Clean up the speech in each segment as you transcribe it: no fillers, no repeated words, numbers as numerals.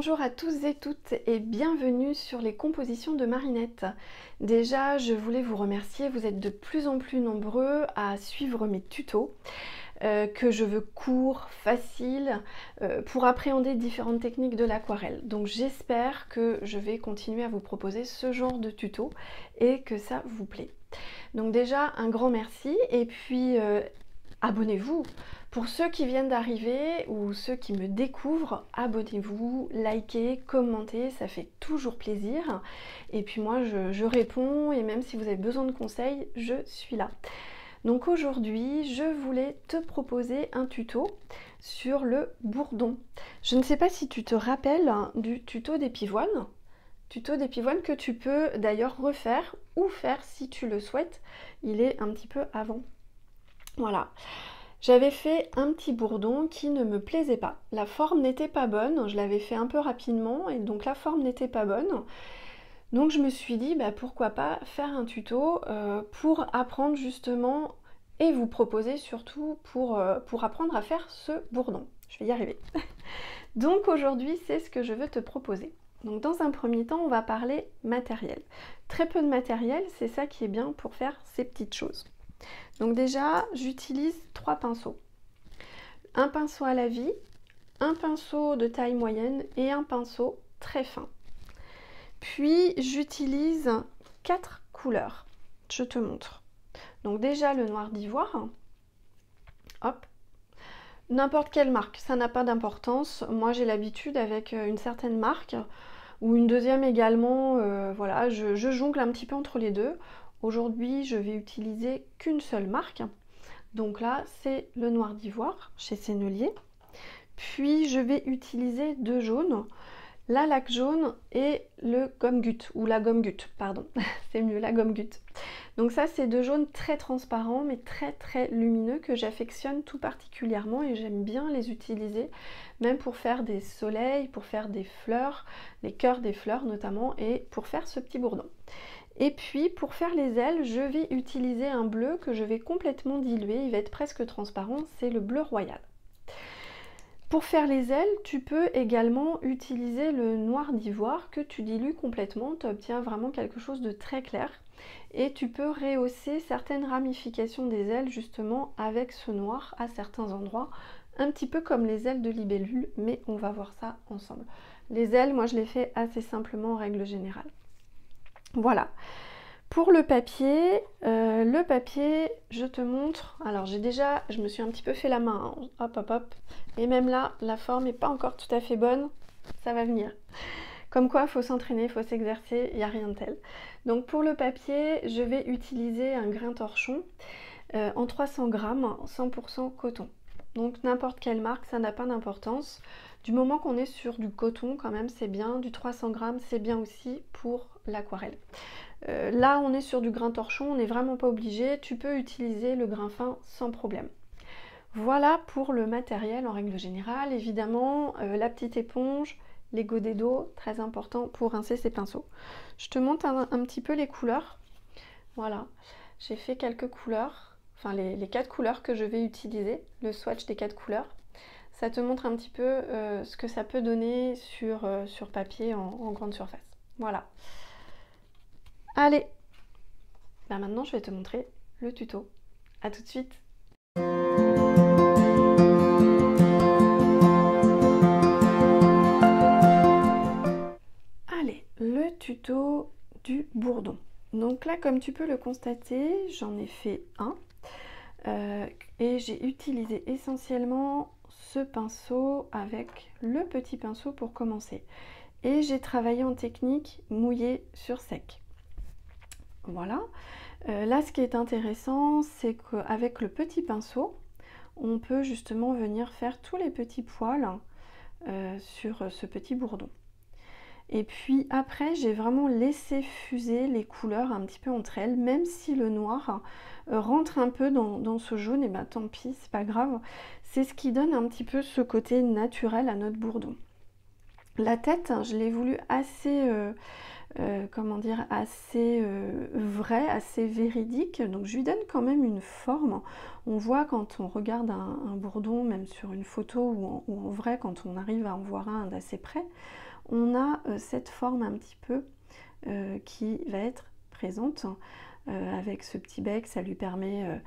Bonjour à tous et toutes et bienvenue sur les compositions de Marinette. Déjà, je voulais vous remercier, vous êtes de plus en plus nombreux à suivre mes tutos que je veux courts, faciles, pour appréhender différentes techniques de l'aquarelle. Donc j'espère que je vais continuer à vous proposer ce genre de tutos et que ça vous plaît. Donc déjà, un grand merci et puis abonnez-vous. Pour ceux qui viennent d'arriver ou ceux qui me découvrent, abonnez-vous, likez, commentez, ça fait toujours plaisir. Et puis moi, je réponds et même si vous avez besoin de conseils, je suis là. Donc aujourd'hui, je voulais te proposer un tuto sur le bourdon. Je ne sais pas si tu te rappelles du tuto des pivoines. Tuto des pivoines que tu peux d'ailleurs refaire ou faire si tu le souhaites. Il est un petit peu avant. Voilà. J'avais fait un petit bourdon qui ne me plaisait pas. La forme n'était pas bonne, je l'avais fait un peu rapidement et donc la forme n'était pas bonne. Donc je me suis dit pourquoi pas faire un tuto pour apprendre justement et vous proposer surtout pour apprendre à faire ce bourdon. Je vais y arriver. Donc aujourd'hui c'est ce que je veux te proposer. Donc dans un premier temps on va parler matériel. Très peu de matériel, c'est ça qui est bien pour faire ces petites choses. Donc déjà, j'utilise 3 pinceaux. Un pinceau à la vie, un pinceau de taille moyenne et un pinceau très fin. Puis j'utilise 4 couleurs. Je te montre. Donc déjà le noir d'ivoire. Hop. N'importe quelle marque, ça n'a pas d'importance. Moi j'ai l'habitude avec une certaine marque ou une deuxième également. Voilà, je jongle un petit peu entre les deux. Aujourd'hui, je vais utiliser qu'une seule marque. Donc là, c'est le noir d'ivoire chez Sennelier. Puis, je vais utiliser 2 jaunes, la laque jaune et le gomme goutte, ou la gomme goutte, pardon. C'est mieux, la gomme goutte. Donc ça, c'est 2 jaunes très transparents, mais très lumineux, que j'affectionne tout particulièrement et j'aime bien les utiliser, même pour faire des soleils, pour faire des fleurs, les cœurs des fleurs notamment, et pour faire ce petit bourdon. Et puis pour faire les ailes, je vais utiliser un bleu que je vais complètement diluer, il va être presque transparent, c'est le bleu royal. Pour faire les ailes, tu peux également utiliser le noir d'ivoire que tu dilues complètement, tu obtiens vraiment quelque chose de très clair. Et tu peux rehausser certaines ramifications des ailes justement avec ce noir à certains endroits, un petit peu comme les ailes de libellule, mais on va voir ça ensemble. Les ailes, moi je les fais assez simplement en règle générale. Voilà. Pour le papier, je te montre. Alors je me suis un petit peu fait la main, hein. Hop. Et même là, la forme n'est pas encore tout à fait bonne. Ça va venir. Comme quoi, il faut s'entraîner, il faut s'exercer, il n'y a rien de tel. Donc pour le papier, je vais utiliser un grain torchon en 300 grammes, 100% coton. Donc n'importe quelle marque, ça n'a pas d'importance. Du moment qu'on est sur du coton, quand même, c'est bien. Du 300 grammes, c'est bien aussi pour l'aquarelle. Là, on est sur du grain torchon, on n'est vraiment pas obligé. Tu peux utiliser le grain fin sans problème. Voilà pour le matériel en règle générale. Évidemment, la petite éponge, les godets d'eau, très important pour rincer ses pinceaux. Je te montre un petit peu les couleurs. Voilà, j'ai fait quelques couleurs, enfin les 4 couleurs que je vais utiliser, le swatch des 4 couleurs. Ça te montre un petit peu ce que ça peut donner sur papier en grande surface. Voilà. Allez, maintenant je vais te montrer le tuto. A tout de suite. Allez, le tuto du bourdon. Donc là, comme tu peux le constater, j'en ai fait un. Et j'ai utilisé essentiellement ce pinceau avec le petit pinceau pour commencer. Et j'ai travaillé en technique mouillé sur sec. Voilà. Là, ce qui est intéressant, c'est qu'avec le petit pinceau, on peut justement venir faire tous les petits poils sur ce petit bourdon. Et puis après, j'ai vraiment laissé fuser les couleurs un petit peu entre elles, même si le noir rentre un peu dans ce jaune, et tant pis, c'est pas grave. C'est ce qui donne un petit peu ce côté naturel à notre bourdon. La tête, je l'ai voulu assez, assez vrai, assez véridique. Donc je lui donne quand même une forme. On voit quand on regarde un bourdon, même sur une photo ou en vrai, quand on arrive à en voir un d'assez près, on a cette forme un petit peu qui va être présente. Avec ce petit bec, ça lui permet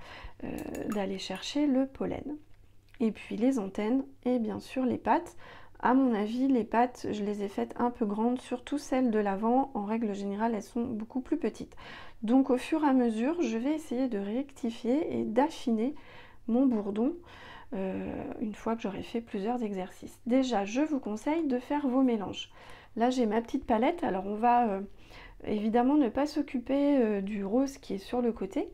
d'aller chercher le pollen. Et puis les antennes et bien sûr les pattes. À mon avis, les pattes, je les ai faites un peu grandes, surtout celles de l'avant. En règle générale, elles sont beaucoup plus petites. Donc au fur et à mesure, je vais essayer de rectifier et d'affiner mon bourdon une fois que j'aurai fait plusieurs exercices. Déjà, je vous conseille de faire vos mélanges. Là, j'ai ma petite palette. Alors on va évidemment ne pas s'occuper du rose qui est sur le côté.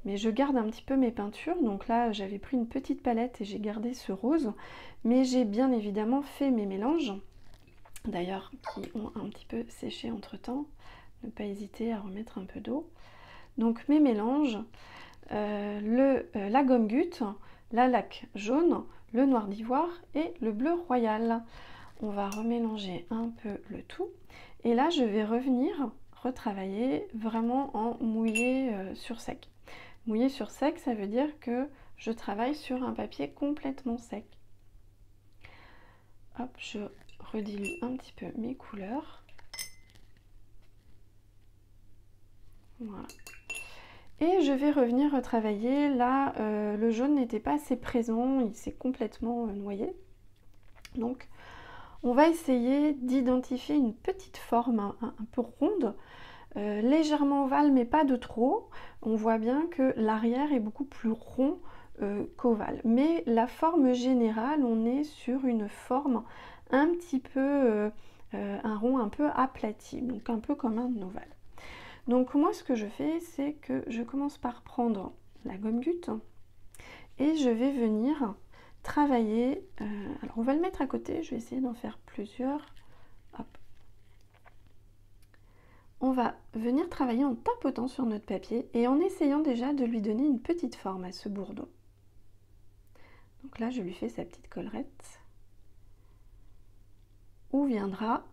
Mais je garde un petit peu mes peintures, donc là j'avais pris une petite palette et j'ai gardé ce rose, mais j'ai bien évidemment fait mes mélanges, d'ailleurs qui ont un petit peu séché entre temps, ne pas hésiter à remettre un peu d'eau. Donc mes mélanges, la gomme goutte, la laque jaune, le noir d'ivoire et le bleu royal. On va remélanger un peu le tout, et là je vais revenir retravailler vraiment en mouillé sur sec. Mouillé sur sec, ça veut dire que je travaille sur un papier complètement sec. Hop, je redilue un petit peu mes couleurs. Voilà. Et je vais revenir retravailler. Là, le jaune n'était pas assez présent, il s'est complètement noyé. Donc, on va essayer d'identifier une petite forme un peu ronde. Légèrement ovale mais pas de trop. On voit bien que l'arrière est beaucoup plus rond qu'ovale. Mais la forme générale, on est sur une forme un petit peu, un rond un peu aplati, donc un peu comme un ovale. Donc moi ce que je fais, c'est que je commence par prendre la gomme goutte et je vais venir travailler. Alors on va le mettre à côté, je vais essayer d'en faire plusieurs. Hop. On va venir travailler en tapotant sur notre papier et en essayant déjà de lui donner une petite forme à ce bourdon. Donc là, je lui fais sa petite collerette où viendra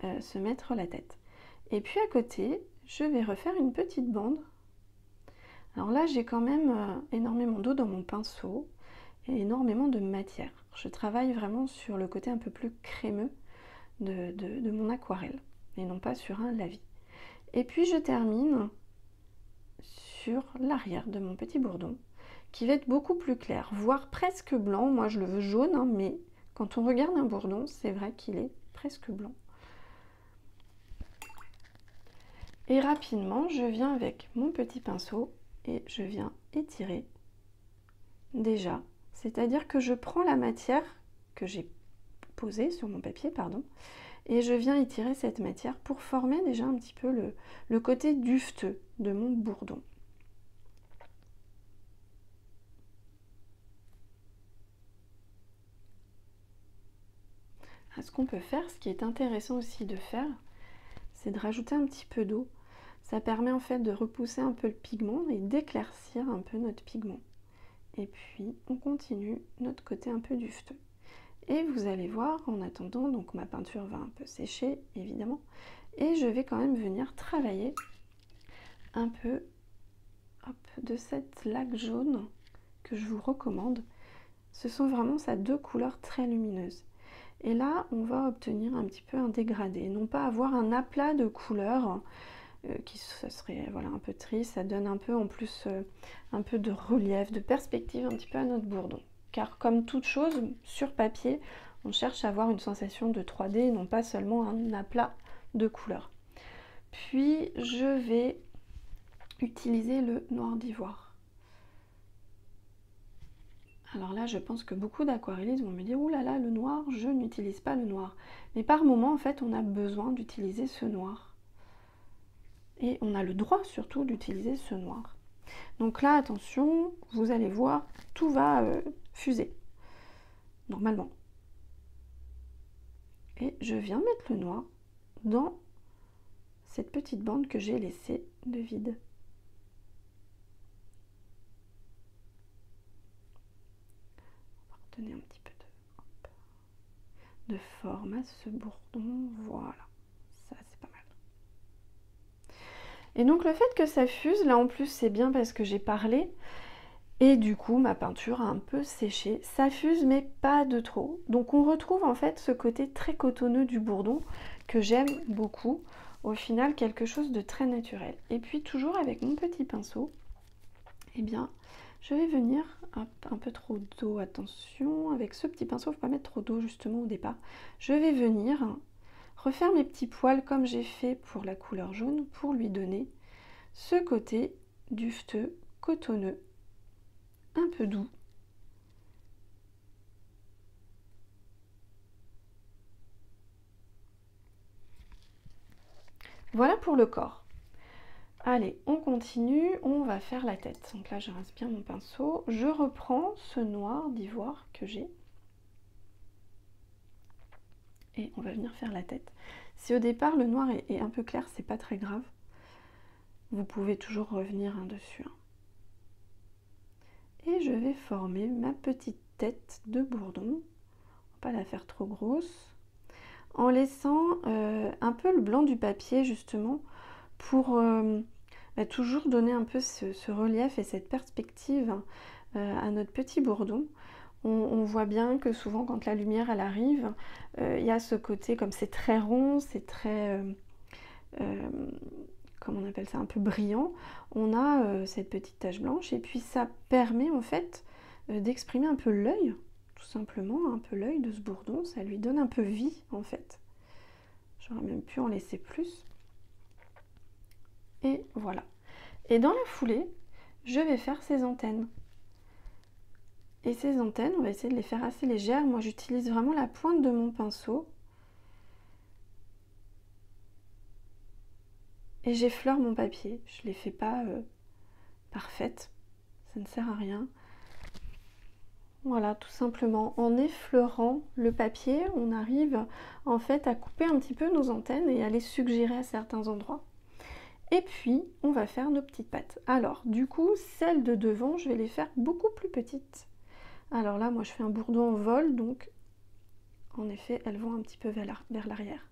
se mettre la tête. Et puis à côté, je vais refaire une petite bande. Alors là, j'ai quand même énormément d'eau dans mon pinceau et énormément de matière. Je travaille vraiment sur le côté un peu plus crémeux de mon aquarelle et non pas sur un lavis. Et puis je termine sur l'arrière de mon petit bourdon qui va être beaucoup plus clair, voire presque blanc. Moi je le veux jaune, hein, mais quand on regarde un bourdon, c'est vrai qu'il est presque blanc. Et rapidement, je viens avec mon petit pinceau et je viens étirer déjà. C'est-à-dire que je prends la matière que j'ai posée sur mon papier, pardon, et je viens étirer cette matière pour former déjà un petit peu le côté dufteux de mon bourdon. Ce qu'on peut faire, ce qui est intéressant aussi de faire, c'est de rajouter un petit peu d'eau. Ça permet en fait de repousser un peu le pigment et d'éclaircir un peu notre pigment. Et puis on continue notre côté un peu dufteux. Et vous allez voir, en attendant, donc ma peinture va un peu sécher, évidemment, et je vais quand même venir travailler un peu de cette laque jaune que je vous recommande. Ce sont vraiment ces deux couleurs très lumineuses. Et là, on va obtenir un petit peu un dégradé, non pas avoir un aplat de couleurs, ça serait voilà, un peu triste, ça donne un peu en plus un peu de relief, de perspective un petit peu à notre bourdon. Car comme toute chose, sur papier, on cherche à avoir une sensation de 3D, non pas seulement un aplat de couleurs. Puis je vais utiliser le noir d'ivoire. Alors là, je pense que beaucoup d'aquarellistes vont me dire « Ouh là là, le noir, je n'utilise pas le noir ». Mais par moment, en fait, on a besoin d'utiliser ce noir. Et on a le droit surtout d'utiliser ce noir. Donc là, attention, vous allez voir, tout va fuser, normalement. Et je viens mettre le noir dans cette petite bande que j'ai laissée de vide. On va redonner un petit peu de forme à ce bourdon, voilà, ça c'est pas mal. Et donc le fait que ça fuse, là en plus c'est bien parce que j'ai parlé, Et du coup, ma peinture a un peu séché. Ça fuse, mais pas de trop. Donc on retrouve en fait ce côté très cotonneux du bourdon que j'aime beaucoup. Au final, quelque chose de très naturel. Et puis toujours avec mon petit pinceau, eh bien, je vais venir, un peu trop d'eau, attention, avec ce petit pinceau, il ne faut pas mettre trop d'eau justement au départ. Je vais venir refaire mes petits poils comme j'ai fait pour la couleur jaune pour lui donner ce côté dufteux, cotonneux, un peu doux. Voilà pour le corps. Allez, on continue, on va faire la tête. Donc là, je rince bien mon pinceau. Je reprends ce noir d'ivoire que j'ai. Et on va venir faire la tête. Si au départ, le noir est un peu clair, c'est pas très grave. Vous pouvez toujours revenir dessus. Et je vais former ma petite tête de bourdon. On va pas la faire trop grosse. En laissant un peu le blanc du papier justement pour toujours donner un peu ce relief et cette perspective à notre petit bourdon. On voit bien que souvent quand la lumière elle arrive, il y a ce côté, comme c'est très rond, c'est très, comment on appelle ça, un peu brillant, on a cette petite tache blanche et puis ça permet en fait d'exprimer un peu l'œil, tout simplement, un peu l'œil de ce bourdon, ça lui donne un peu vie en fait. J'aurais même pu en laisser plus. Et voilà. Et dans la foulée, je vais faire ces antennes. Et ces antennes, on va essayer de les faire assez légères. Moi, j'utilise vraiment la pointe de mon pinceau. Et j'effleure mon papier. Je ne les fais pas parfaites. Ça ne sert à rien. Voilà, tout simplement, en effleurant le papier, on arrive en fait à couper un petit peu nos antennes et à les suggérer à certains endroits. Et puis, on va faire nos petites pattes. Alors, du coup, celles de devant, je vais les faire beaucoup plus petites. Alors là, moi, je fais un bourdon en vol, donc, en effet, elles vont un petit peu vers l'arrière.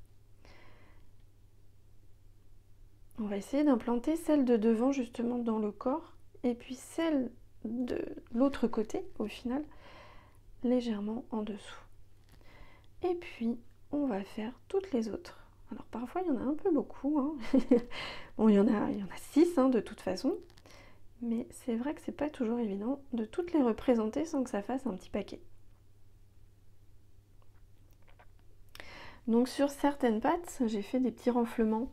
On va essayer d'implanter celle de devant, justement, dans le corps, et puis celle de l'autre côté, au final, légèrement en dessous. Et puis, on va faire toutes les autres. Alors, parfois, il y en a un peu beaucoup. Hein. Bon, il y en a 6, hein, de toute façon. Mais c'est vrai que c'est pas toujours évident de toutes les représenter sans que ça fasse un petit paquet. Donc sur certaines pattes, j'ai fait des petits renflements.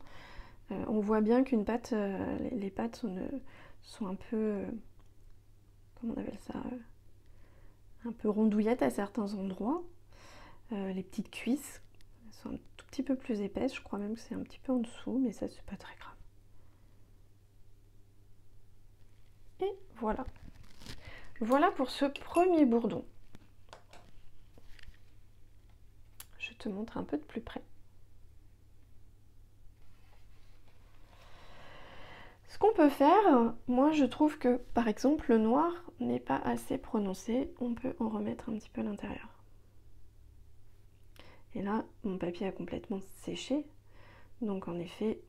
On voit bien qu'une patte, les pattes sont un peu, comment on appelle ça, un peu rondouillettes à certains endroits. Les petites cuisses sont un tout petit peu plus épaisses, je crois même que c'est un petit peu en dessous, mais ça c'est pas très grave. Et voilà. Voilà pour ce premier bourdon. Je te montre un peu de plus près. Ce qu'on peut faire, moi je trouve que par exemple le noir n'est pas assez prononcé, on peut en remettre un petit peu à l'intérieur. Et là, mon papier a complètement séché, donc en effet,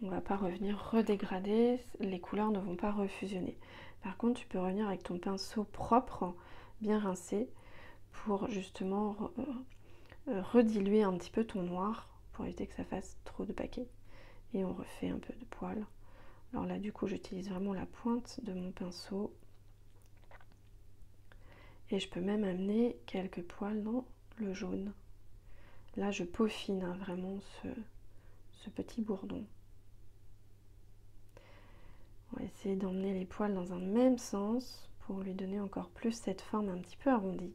on ne va pas revenir redégrader, les couleurs ne vont pas refusionner. Par contre, tu peux revenir avec ton pinceau propre, bien rincé, pour justement rediluer un petit peu ton noir, pour éviter que ça fasse trop de paquets. Et on refait un peu de poils. Alors là, du coup, j'utilise vraiment la pointe de mon pinceau. Et je peux même amener quelques poils dans le jaune. Là, je peaufine hein, vraiment ce petit bourdon. On va essayer d'emmener les poils dans un même sens pour lui donner encore plus cette forme un petit peu arrondie.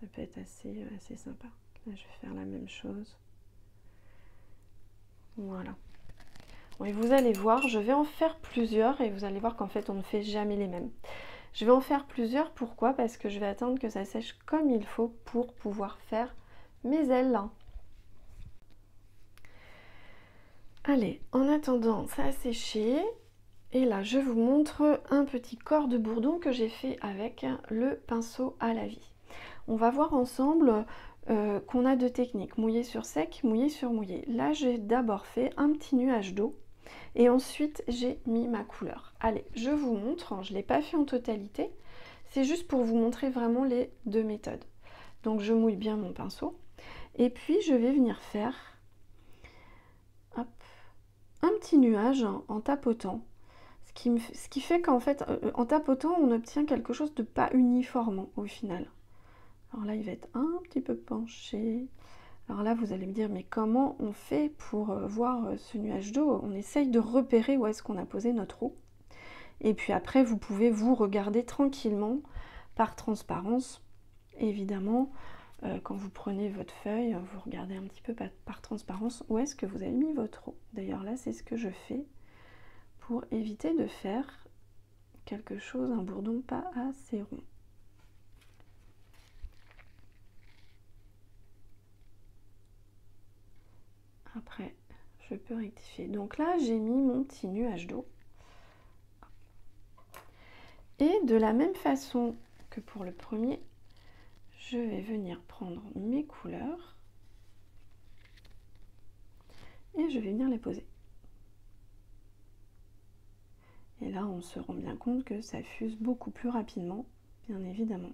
Ça peut être assez sympa. Là, je vais faire la même chose. Voilà. Bon, et vous allez voir, je vais en faire plusieurs et vous allez voir qu'en fait, on ne fait jamais les mêmes. Je vais en faire plusieurs, pourquoi? Parce que je vais attendre que ça sèche comme il faut pour pouvoir faire mes ailes. Allez, en attendant, ça a séché. Et là, je vous montre un petit corps de bourdon que j'ai fait avec le pinceau à la vie. On va voir ensemble qu'on a deux techniques, mouillé sur sec, mouillé sur mouillé. Là, j'ai d'abord fait un petit nuage d'eau et ensuite j'ai mis ma couleur. Allez, je vous montre, je ne l'ai pas fait en totalité, c'est juste pour vous montrer vraiment les deux méthodes. Donc je mouille bien mon pinceau et puis je vais venir faire hop, un petit nuage en tapotant. Ce qui fait qu'en fait, en tapotant, on obtient quelque chose de pas uniforme au final. Alors là, il va être un petit peu penché. Alors là, vous allez me dire, mais comment on fait pour voir ce nuage d'eau? On essaye de repérer où est-ce qu'on a posé notre eau. Et puis après, vous pouvez vous regarder tranquillement par transparence. Évidemment, quand vous prenez votre feuille, vous regardez un petit peu par transparence où est-ce que vous avez mis votre eau. D'ailleurs là, c'est ce que je fais pour éviter de faire quelque chose, un bourdon pas assez rond. Après, je peux rectifier. Donc là, j'ai mis mon petit nuage d'eau. Et de la même façon que pour le premier, je vais venir prendre mes couleurs et je vais venir les poser. Et là, on se rend bien compte que ça fuse beaucoup plus rapidement, bien évidemment.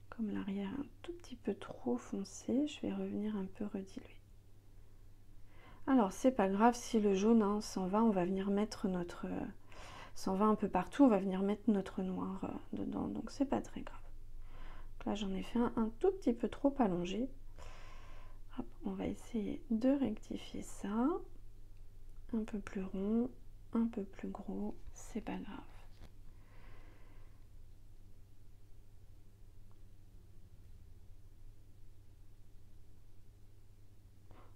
Comme l'arrière est un tout petit peu trop foncé, je vais revenir un peu rediluer. Alors, c'est pas grave si le jaune s'en va, on va venir mettre notre... s'en va un peu partout, on va venir mettre notre noir dedans, donc c'est pas très grave. Donc là, j'en ai fait un tout petit peu trop allongé. Hop, on va essayer de rectifier ça. Un peu plus rond, un peu plus gros, c'est pas grave.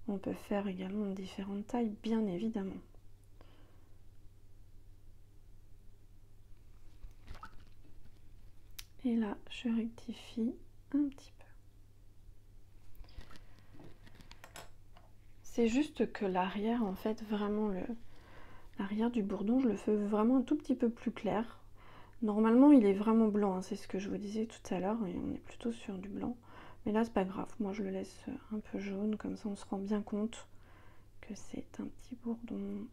On peut faire également différentes tailles, bien évidemment. Et là, je rectifie un petit peu. C'est juste que l'arrière, en fait, vraiment l'arrière du bourdon, je le fais vraiment un tout petit peu plus clair. Normalement, il est vraiment blanc, hein, c'est ce que je vous disais tout à l'heure, et on est plutôt sur du blanc. Mais là, c'est pas grave, moi je le laisse un peu jaune, comme ça on se rend bien compte que c'est un petit bourdon.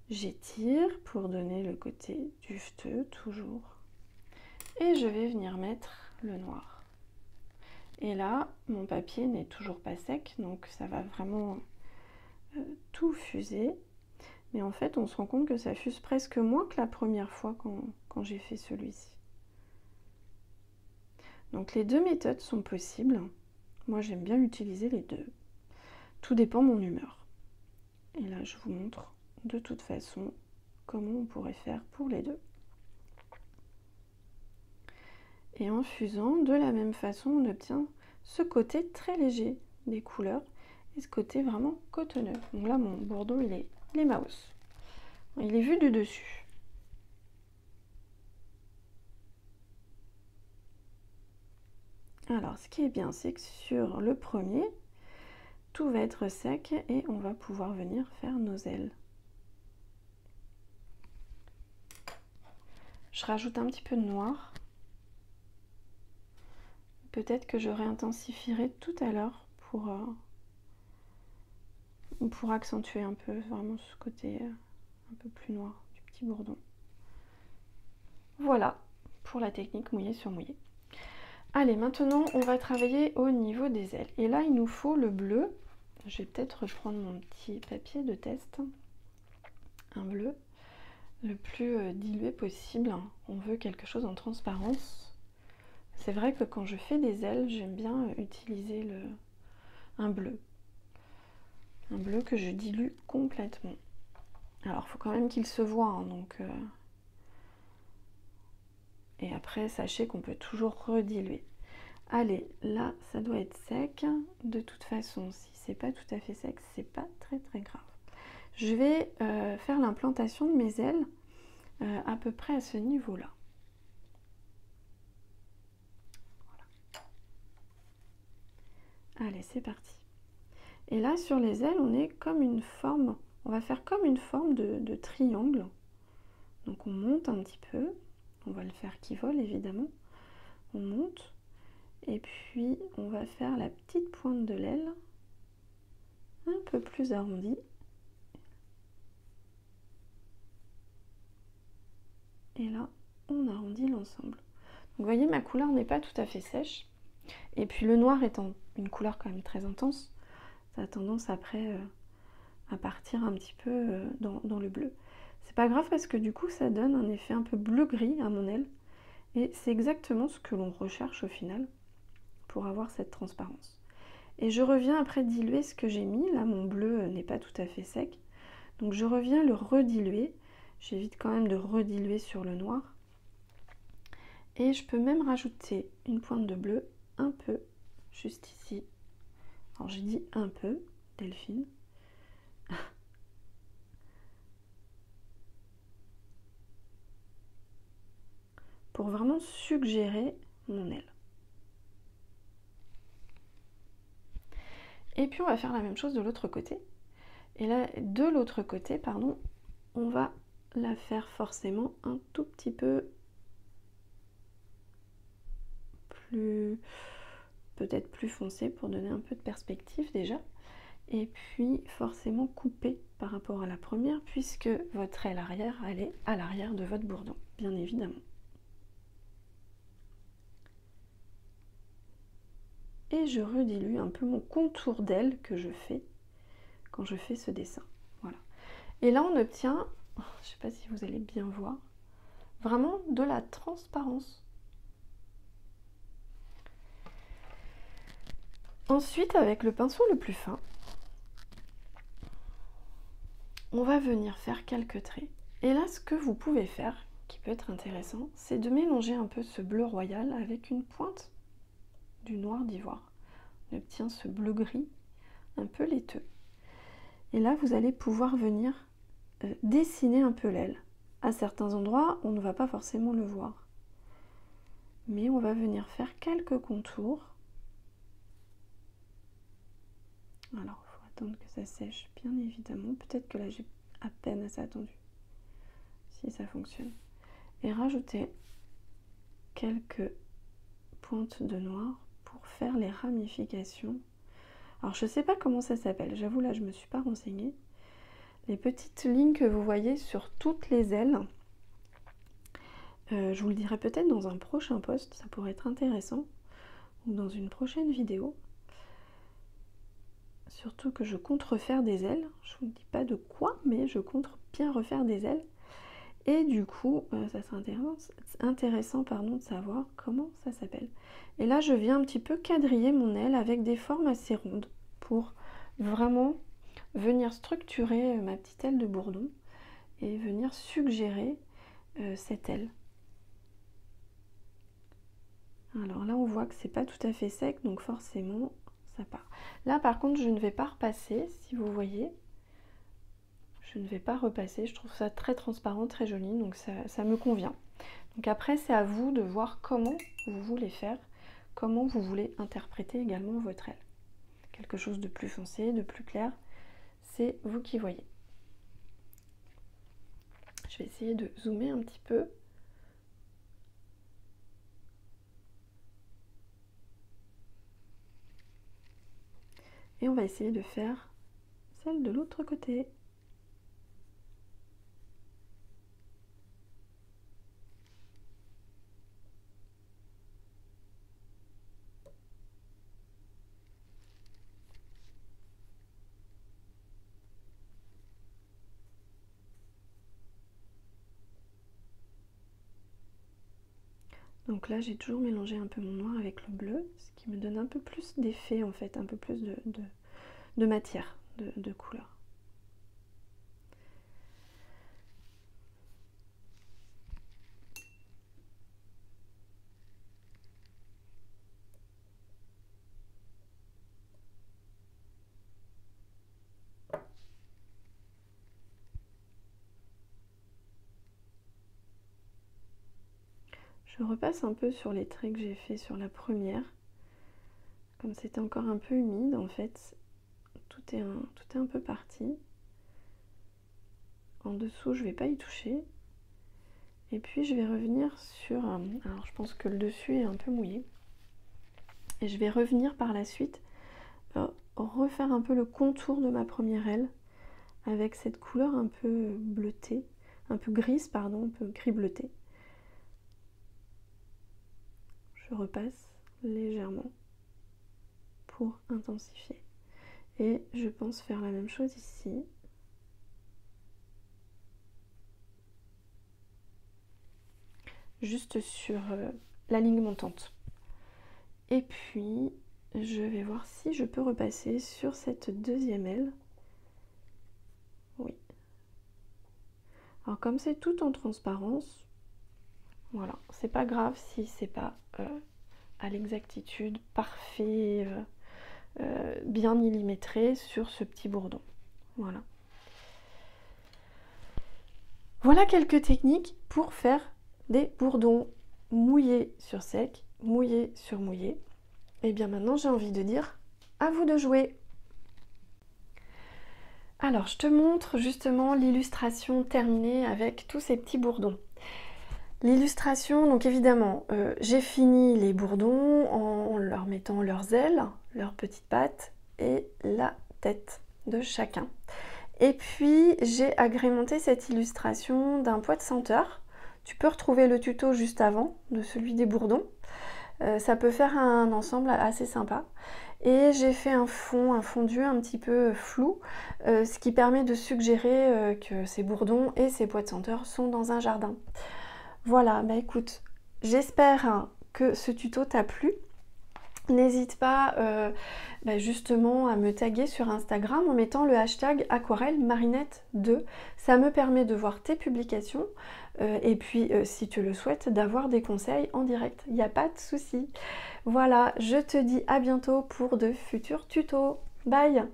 J'étire pour donner le côté duveteux, toujours. Et je vais venir mettre le noir. Et là, mon papier n'est toujours pas sec, donc ça va vraiment tout fuser. Mais en fait, on se rend compte que ça fuse presque moins que la première fois quand j'ai fait celui-ci. Donc les deux méthodes sont possibles. Moi, j'aime bien utiliser les deux. Tout dépend de mon humeur. Et là, je vous montre de toute façon comment on pourrait faire pour les deux. Et en fusant, de la même façon, on obtient ce côté très léger des couleurs et ce côté vraiment cotonneux. Donc là, mon bourdon, il est mouse. Il est vu du dessus. Alors, ce qui est bien, c'est que sur le premier, tout va être sec et on va pouvoir venir faire nos ailes. Je rajoute un petit peu de noir. Peut-être que je réintensifierai tout à l'heure pour accentuer un peu vraiment ce côté un peu plus noir du petit bourdon. Voilà pour la technique mouillé sur mouillé. Allez, maintenant on va travailler au niveau des ailes. Et là, il nous faut le bleu. Je vais peut-être reprendre mon petit papier de test. Un bleu le plus dilué possible. On veut quelque chose en transparence. C'est vrai que quand je fais des ailes, j'aime bien utiliser un bleu. Un bleu que je dilue complètement. Alors, il faut quand même qu'il se voit, hein, donc... Et après, sachez qu'on peut toujours rediluer. Allez, là, ça doit être sec. De toute façon, si c'est pas tout à fait sec, c'est pas très très grave. Je vais faire l'implantation de mes ailes à peu près à ce niveau-là. Voilà. Allez, c'est parti. Et là, sur les ailes, on est comme une forme, on va faire comme une forme de triangle. Donc on monte un petit peu, on va le faire qui vole évidemment. On monte et puis on va faire la petite pointe de l'aile un peu plus arrondie. Et là, on arrondit l'ensemble. Donc vous voyez, ma couleur n'est pas tout à fait sèche. Et puis le noir étant une couleur quand même très intense, ça a tendance après à partir un petit peu dans le bleu. C'est pas grave parce que du coup ça donne un effet un peu bleu-gris à mon aile. Et c'est exactement ce que l'on recherche au final pour avoir cette transparence. Et je reviens après diluer ce que j'ai mis. Là mon bleu n'est pas tout à fait sec. Donc je reviens le rediluer. J'évite quand même de rediluer sur le noir. Et je peux même rajouter une pointe de bleu un peu juste ici. Alors j'ai dit un peu, Delphine. Pour vraiment suggérer mon aile. Et puis on va faire la même chose de l'autre côté. Et là, de l'autre côté, pardon, on va la faire forcément un tout petit peu plus, peut-être plus foncé pour donner un peu de perspective déjà. Et puis forcément couper par rapport à la première, puisque votre aile arrière, elle est à l'arrière de votre bourdon, bien évidemment. Et je redilue un peu mon contour d'aile que je fais quand je fais ce dessin. Voilà. Et là, on obtient, je ne sais pas si vous allez bien voir, vraiment de la transparence. Ensuite, avec le pinceau le plus fin, on va venir faire quelques traits. Et là, ce que vous pouvez faire, qui peut être intéressant, c'est de mélanger un peu ce bleu royal avec une pointe du noir d'ivoire. On obtient ce bleu gris un peu laiteux. Et là, vous allez pouvoir venir dessiner un peu l'aile. À certains endroits, on ne va pas forcément le voir. Mais on va venir faire quelques contours. Alors, il faut attendre que ça sèche, bien évidemment. Peut-être que là, j'ai à peine assez attendu. Si ça fonctionne. Et rajouter quelques pointes de noir pour faire les ramifications. Alors, je ne sais pas comment ça s'appelle. J'avoue, là, je ne me suis pas renseignée. Les petites lignes que vous voyez sur toutes les ailes, je vous le dirai peut-être dans un prochain post, ça pourrait être intéressant, ou dans une prochaine vidéo. Surtout que je compte refaire des ailes, je ne vous dis pas de quoi, mais je compte bien refaire des ailes. Et du coup, ça serait intéressant de savoir comment ça s'appelle. Et là, je viens un petit peu quadriller mon aile avec des formes assez rondes pour vraiment venir structurer ma petite aile de bourdon et venir suggérer cette aile. Alors là, on voit que c'est pas tout à fait sec, donc forcément, ça part. Là, par contre, je ne vais pas repasser, si vous voyez. Je ne vais pas repasser, je trouve ça très transparent, très joli, donc ça me convient. Donc après, c'est à vous de voir comment vous voulez faire, comment vous voulez interpréter également votre aile. Quelque chose de plus foncé, de plus clair, c'est vous qui voyez. Je vais essayer de zoomer un petit peu. Et on va essayer de faire celle de l'autre côté. Donc là, j'ai toujours mélangé un peu mon noir avec le bleu, ce qui me donne un peu plus d'effet en fait, un peu plus de matière, de couleur. Je repasse un peu sur les traits que j'ai fait sur la première. Comme c'était encore un peu humide, en fait, tout est un peu parti. En dessous, je ne vais pas y toucher. Et puis je vais revenir sur... alors je pense que le dessus est un peu mouillé. Et je vais revenir par la suite, refaire un peu le contour de ma première aile avec cette couleur un peu bleutée, un peu grise, pardon, un peu gris bleuté. Je repasse légèrement pour intensifier. Et je pense faire la même chose ici. Juste sur la ligne montante. Et puis, je vais voir si je peux repasser sur cette deuxième aile. Oui. Alors comme c'est tout en transparence, voilà, c'est pas grave si c'est pas à l'exactitude parfait, bien millimétré sur ce petit bourdon. Voilà. Voilà quelques techniques pour faire des bourdons mouillés sur sec, mouillés sur mouillé. Et bien maintenant j'ai envie de dire à vous de jouer. Alors je te montre justement l'illustration terminée avec tous ces petits bourdons. L'illustration, donc évidemment, j'ai fini les bourdons en leur mettant leurs ailes, leurs petites pattes et la tête de chacun. Et puis j'ai agrémenté cette illustration d'un pot de senteur. Tu peux retrouver le tuto juste avant de celui des bourdons. Ça peut faire un ensemble assez sympa. Et j'ai fait un fondu un petit peu flou, ce qui permet de suggérer que ces bourdons et ces pois de senteur sont dans un jardin. Voilà, bah écoute, j'espère que ce tuto t'a plu. N'hésite pas justement à me taguer sur Instagram en mettant le hashtag aquarellemarinette2. Ça me permet de voir tes publications et puis si tu le souhaites d'avoir des conseils en direct. Il n'y a pas de souci. Voilà, je te dis à bientôt pour de futurs tutos. Bye!